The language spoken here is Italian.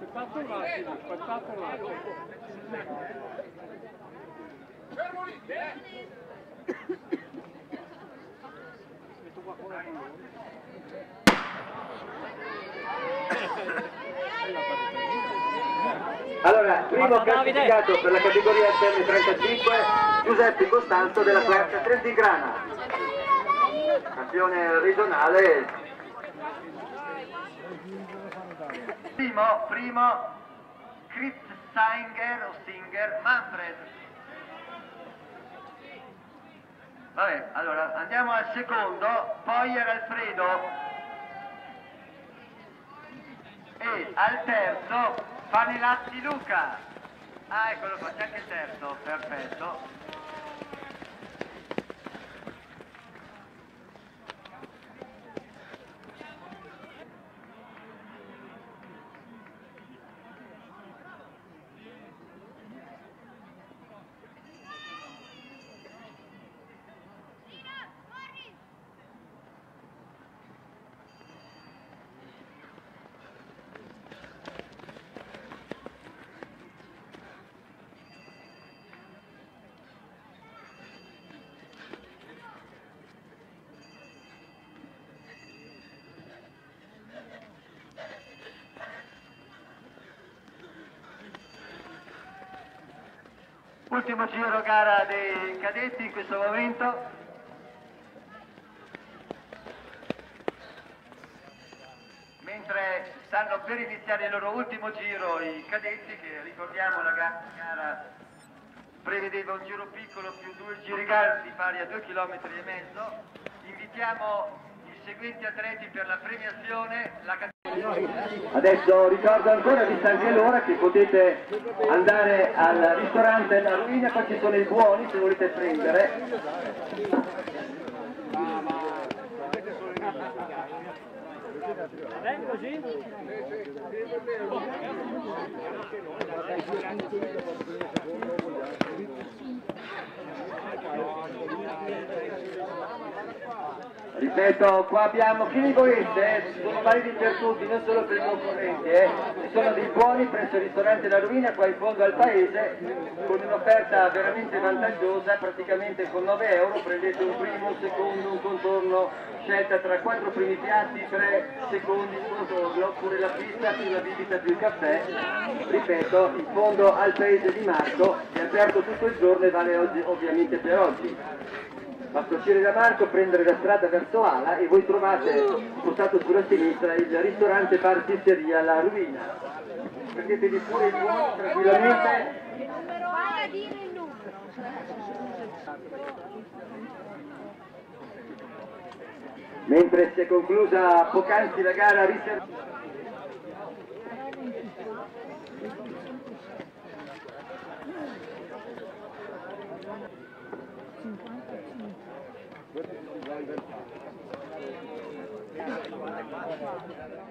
Aspettate un attimo, aspettate un attimo. Fermo lì, metto qua con la Allora, primo classificato per la categoria SM35, Giuseppe Costanzo della classe Trentingrana, campione regionale. Primo, Kritzsinger o Singer, Manfred. Vabbè, allora andiamo al secondo, Poyer Alfredo. E al terzo, Fanelazzi Luca. Ah, eccolo qua, c'è anche il terzo, perfetto. Ultimo giro gara dei cadetti in questo momento. Mentre stanno per iniziare il loro ultimo giro i cadetti, che ricordiamo la gara prevedeva un giro piccolo più 2 giri grandi pari a 2,5 km. Invitiamo i seguenti atleti per la premiazione. Adesso ricordo ancora, vista anche l'ora, che potete andare al ristorante La Ruina, qua ci sono i buoni se volete prendere. così? Ripeto, qua abbiamo chi li volete, sono validi per tutti, non solo per i concorrenti, ci sono dei buoni presso il ristorante La Ruina qua in fondo al paese, con un'offerta veramente vantaggiosa, praticamente con 9 euro prendete un primo, un secondo, un contorno, scelta tra 4 primi piatti, 3 secondi, il contorno, oppure la pizza più la bibita più il caffè. Ripeto, in fondo al paese di Marco, è aperto tutto il giorno e vale oggi, ovviamente per oggi. Basta uscire da Marco, prendere la strada verso Ala e voi trovate, spostato sulla sinistra, il ristorante bar pizzeria La Ruina. Prendetevi pure il buono tranquillamente. Vai a dire il numero. Mentre si è conclusa poc'anzi la gara riservata. Thank you.